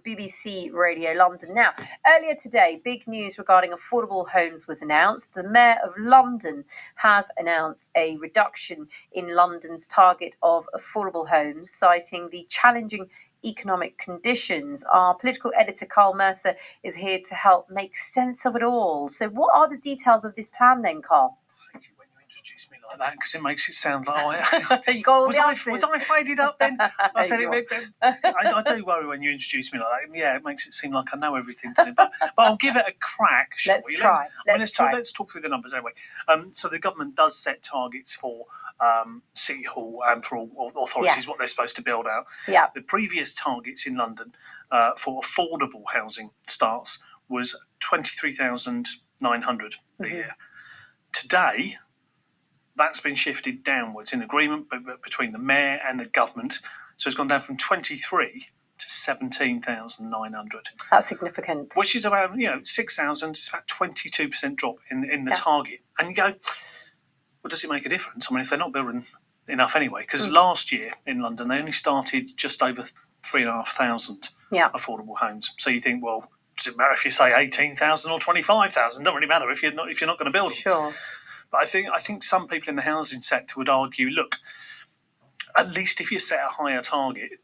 BBC Radio London. Now, earlier today, big news regarding affordable homes was announced. The Mayor of London has announced a reduction in London's target of affordable homes, citing the challenging economic conditions. Our political editor, Carl Mercer, is here to help make sense of it all. So what are the details of this plan then, Carl? Introduce me like that because it makes it sound like you got all was I faded up then? I said I do worry when you introduce me like that. Yeah, it makes it seem like I know everything, but I'll give it a crack. Let's try. Let's talk through the numbers anyway. So the government does set targets for City Hall and for all authorities what they're supposed to build out. Yeah. The previous targets in London for affordable housing starts was 23,900 a year. Today, that's been shifted downwards in agreement between the mayor and the government. So it's gone down from 23 to 17,900. That's significant. Which is about 6,000. It's about 22% drop in the target. And you go, well, does it make a difference? I mean, if they're not building enough anyway, because last year in London they only started just over 3,500 affordable homes. So you think, well, does it matter if you say 18,000 or 25,000? Doesn't really matter if you're not going to build them. Sure. But I think some people in the housing sector would argue, look, at least if you set a higher target,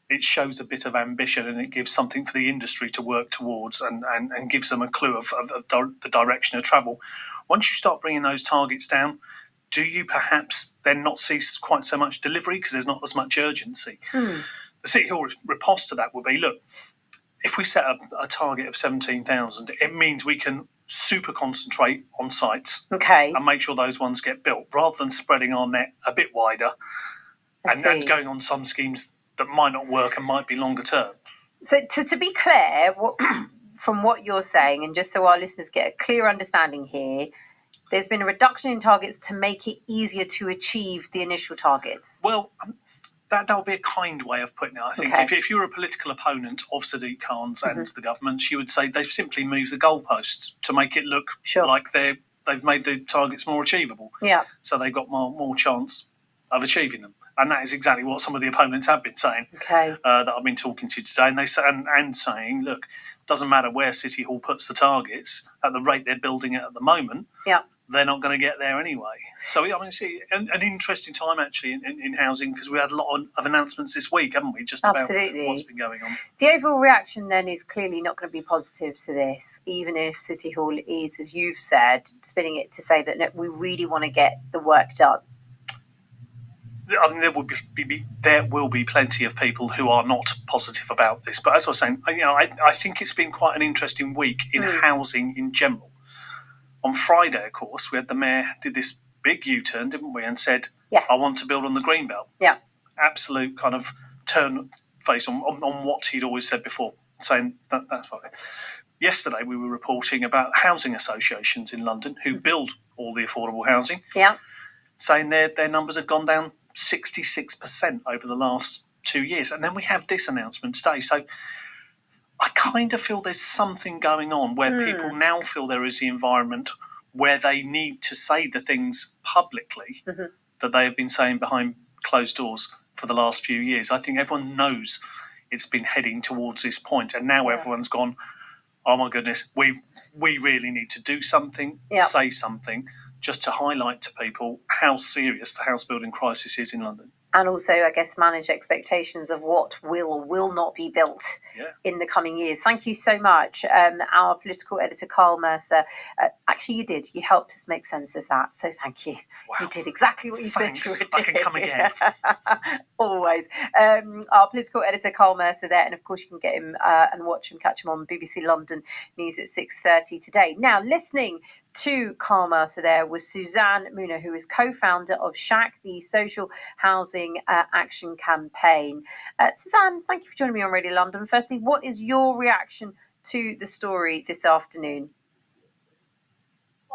it shows a bit of ambition and it gives something for the industry to work towards and gives them a clue of the direction of travel. Once you start bringing those targets down, do you perhaps then not see quite so much delivery because there's not as much urgency? The City Hall riposte to that would be, look, if we set up a target of 17,000, it means we can super concentrate on sites and make sure those ones get built rather than spreading our net a bit wider and going on some schemes that might not work and might be longer term. So to be clear, from what you're saying, and just so our listeners get a clear understanding here, there's been a reduction in targets to make it easier to achieve the initial targets. Well, that would be a kind way of putting it. I think if you're a political opponent of Sadiq Khan's and the government, you would say they've simply moved the goalposts to make it look like they've made the targets more achievable. Yeah. So they've got more chance of achieving them. And that is exactly what some of the opponents have been saying that I've been talking to today. And they say, and saying, look, doesn't matter where City Hall puts the targets, at the rate they're building it at the moment, they're not going to get there anyway. So, I mean, see, an interesting time actually in housing because we had a lot of announcements this week, haven't we? Just about what's been going on. The overall reaction then is clearly not going to be positive to this, even if City Hall is, as you've said, spinning it to say that no, we really want to get the work done. I mean, there will be plenty of people who are not positive about this. But as I was saying, I think it's been quite an interesting week in housing in general. On Friday, of course, we had the mayor did this big U-turn, didn't we, and said, I want to build on the Greenbelt. Yeah. Absolute kind of turn face on what he'd always said before, saying that's fine. Yesterday, we were reporting about housing associations in London who build all the affordable housing, saying their numbers have gone down 66% over the last 2 years. And then we have this announcement today. So I kind of feel there's something going on where people now feel there is the environment where they need to say the things publicly that they have been saying behind closed doors for the last few years. I think everyone knows it's been heading towards this point, and now everyone's gone, oh my goodness, we really need to do something, say something, just to highlight to people how serious the house building crisis is in London. And also, I guess, manage expectations of what will or will not be built in the coming years. Thank you so much, our political editor, Carl Mercer. Actually, you did. You helped us make sense of that. So thank you. Wow. You did exactly what you said you would do. I can come again. Always. Our political editor, Carl Mercer there. And, of course, you can get him and watch him, catch him on BBC London News at 6:30 today. Now, listening to Carl Mercer there was Suzanne Mooner, who is co-founder of SHAC, the Social Housing Action Campaign. Suzanne, thank you for joining me on Radio London. Firstly, what is your reaction to the story this afternoon?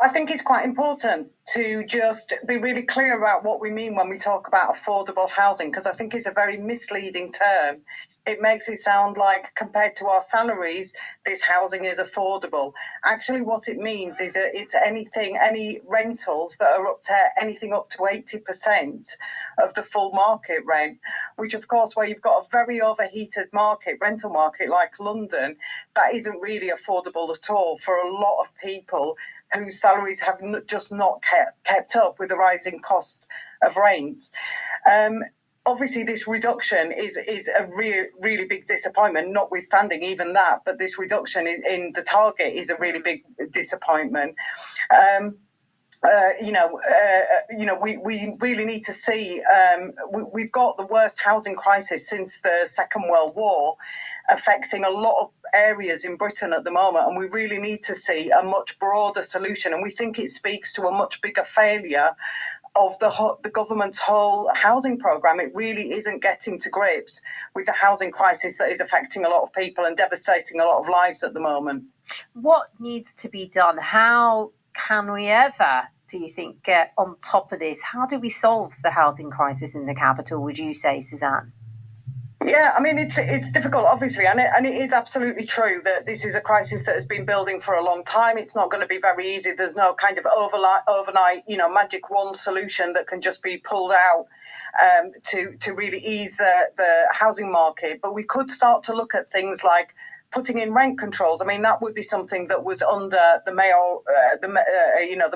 I think it's quite important to just be really clear about what we mean when we talk about affordable housing, because I think it's a very misleading term it makes it sound like compared to our salaries, this housing is affordable. Actually, what it means is that it's any rentals that are anything up to 80% of the full market rent, which of course, where you've got a very overheated rental market like London, that isn't really affordable at all for a lot of people whose salaries have just not kept up with the rising cost of rents. Obviously, this reduction is a really big disappointment, notwithstanding even that, but this reduction in the target is a really big disappointment. We really need to see, we've got the worst housing crisis since the Second World War affecting a lot of areas in Britain at the moment, and we really need to see a much broader solution, and we think it speaks to a much bigger failure of the government's whole housing programme. It really isn't getting to grips with the housing crisis that is affecting a lot of people and devastating a lot of lives at the moment. What needs to be done? How can we ever, do you think, get on top of this? How do we solve the housing crisis in the capital, would you say, Suzanne? Yeah, I mean, it's difficult, obviously, and it is absolutely true that this is a crisis that has been building for a long time. It's not going to be very easy. There's no kind of overnight, magic wand solution that can just be pulled out to really ease the housing market. But we could start to look at things like putting in rent controls. I mean, that would be something that was under the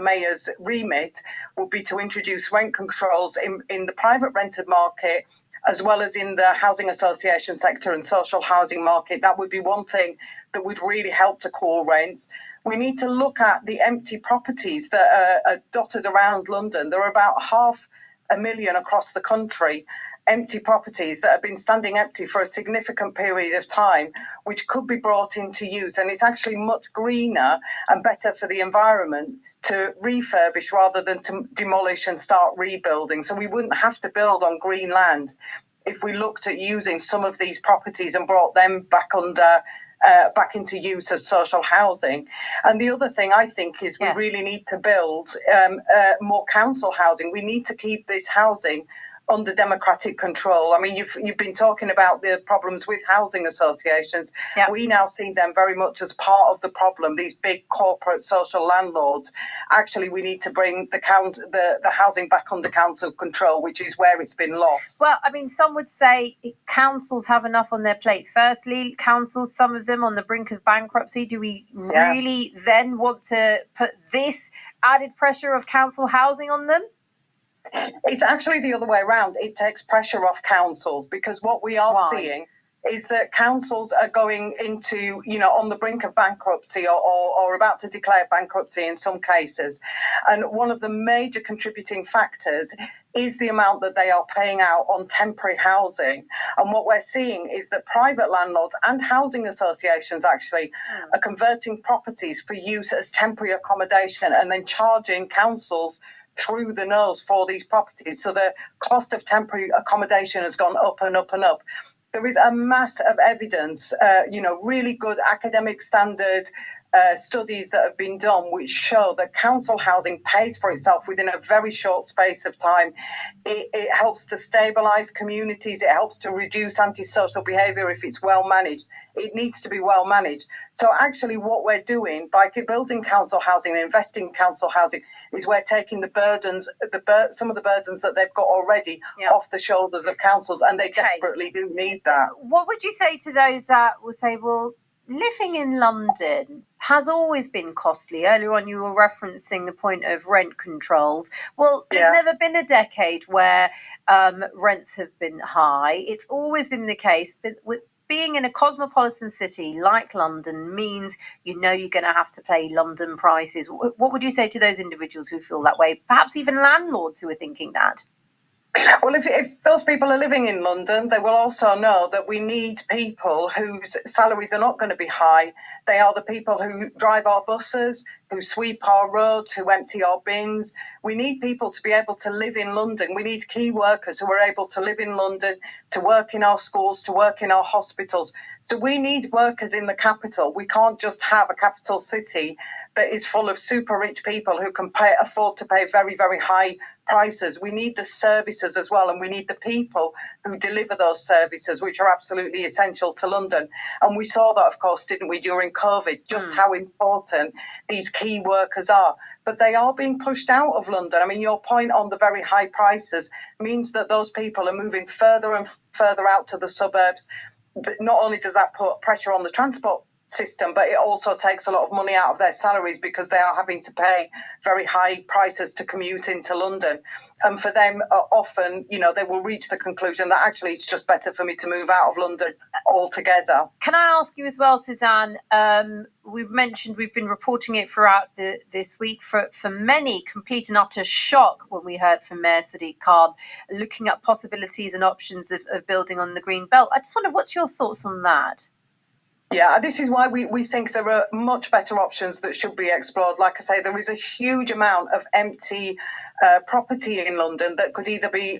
mayor's remit, would be to introduce rent controls in the private rented market, as well as in the housing association sector and social housing market. That would be one thing that would really help to cool rents. We need to look at the empty properties that are dotted around London. There are about 500,000 across the country, empty properties that have been standing empty for a significant period of time, which could be brought into use. And it's actually much greener and better for the environment to refurbish rather than to demolish and start rebuilding. So we wouldn't have to build on green land if we looked at using some of these properties and brought them back into use as social housing. And the other thing I think is we really need to build more council housing. We need to keep this housing under democratic control. I mean, you've been talking about the problems with housing associations. Yep. We now see them very much as part of the problem, these big corporate social landlords. Actually, we need to bring the housing back under council control, which is where it's been lost. Well, I mean, some would say councils have enough on their plate. Firstly, councils, some of them on the brink of bankruptcy. Do we really then want to put this added pressure of council housing on them? It's actually the other way around. It takes pressure off councils, because what we are seeing is that councils are going into, on the brink of bankruptcy or about to declare bankruptcy in some cases. And one of the major contributing factors is the amount that they are paying out on temporary housing. And what we're seeing is that private landlords and housing associations actually are converting properties for use as temporary accommodation and then charging councils through the nose for these properties. So the cost of temporary accommodation has gone up and up and up. There is a mass of evidence, really good academic standard studies that have been done, which show that council housing pays for itself within a very short space of time. It helps to stabilise communities. It helps to reduce antisocial behaviour if it's well managed. It needs to be well managed. So actually what we're doing by building council housing and investing in council housing is we're taking the burdens, some of the burdens that they've got already off the shoulders of councils, and they desperately do need that. What would you say to those that will say, well, living in London has always been costly? Earlier on, you were referencing the point of rent controls. Well, there's never been a decade where rents have been high. It's always been the case. But with being in a cosmopolitan city like London means you're going to have to pay London prices. What would you say to those individuals who feel that way? Perhaps even landlords who are thinking that? Well, if those people are living in London, they will also know that we need people whose salaries are not going to be high. They are the people who drive our buses, who sweep our roads, who empty our bins. We need people to be able to live in London. We need key workers who are able to live in London, to work in our schools, to work in our hospitals. So we need workers in the capital. We can't just have a capital city that is full of super rich people who can afford to pay very, very high prices. We need the services as well, and we need the people who deliver those services, which are absolutely essential to London. And we saw that, of course, didn't we, during COVID, just how important these key workers are. But they are being pushed out of London. I mean, your point on the very high prices means that those people are moving further and further out to the suburbs. Not only does that put pressure on the transport system, but it also takes a lot of money out of their salaries because they are having to pay very high prices to commute into London. And for them, often, they will reach the conclusion that actually it's just better for me to move out of London altogether. Can I ask you as well, Suzanne, we've been reporting it throughout this week, for many, complete and utter shock when we heard from Mayor Sadiq Khan looking at possibilities and options of building on the Green Belt. I just wonder, what's your thoughts on that? Yeah, this is why we think there are much better options that should be explored. Like I say, there is a huge amount of empty property in London that could either be,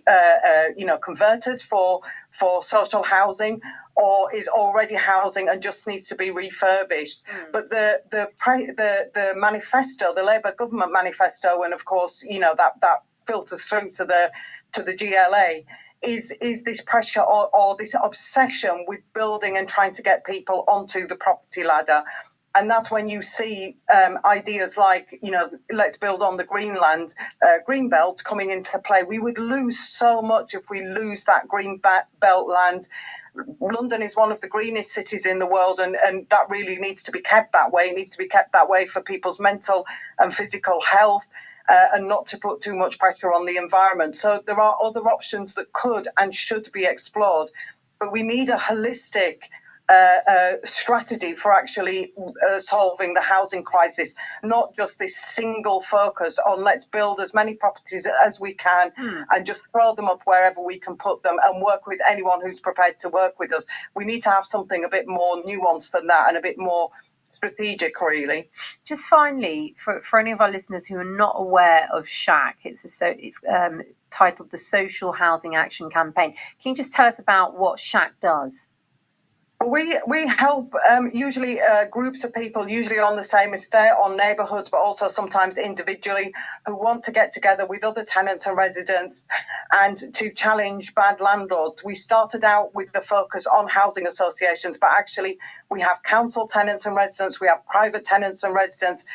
converted for social housing, or is already housing and just needs to be refurbished. But the manifesto, the Labour government manifesto, and of course, that filters through to the GLA. Is this pressure or this obsession with building and trying to get people onto the property ladder. And that's when you see ideas like, let's build on the green belt coming into play. We would lose so much if we lose that green belt land. London is one of the greenest cities in the world, and that really needs to be kept that way. It needs to be kept that way for people's mental and physical health. And not to put too much pressure on the environment. So there are other options that could and should be explored, but we need a holistic strategy for actually solving the housing crisis, not just this single focus on let's build as many properties as we can and just throw them up wherever we can put them and work with anyone who's prepared to work with us. We need to have something a bit more nuanced than that and a bit more strategic, really. Just finally, for any of our listeners who are not aware of SHAC, it's titled the Social Housing Action Campaign. Can you just tell us about what SHAC does? We help usually groups of people, usually on the same estate, on neighbourhoods, but also sometimes individually, who want to get together with other tenants and residents and to challenge bad landlords. We started out with the focus on housing associations, but actually we have council tenants and residents, we have private tenants and residents,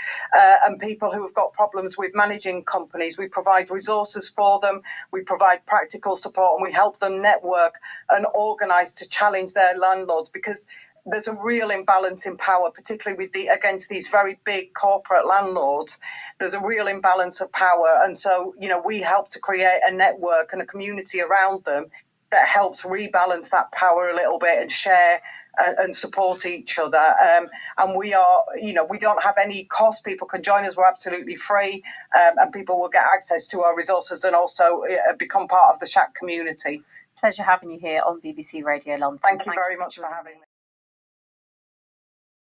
and people who have got problems with managing companies. We provide resources for them, we provide practical support, and we help them network and organise to challenge their landlords, because there's a real imbalance in power, particularly against these very big corporate landlords. There's a real imbalance of power. And so, we help to create a network and a community around them that helps rebalance that power a little bit and share and support each other. And we are, we don't have any cost. People can join us. We're absolutely free. And people will get access to our resources and also become part of the SHAC community. Pleasure having you here on BBC Radio London. Thank you very much for having me.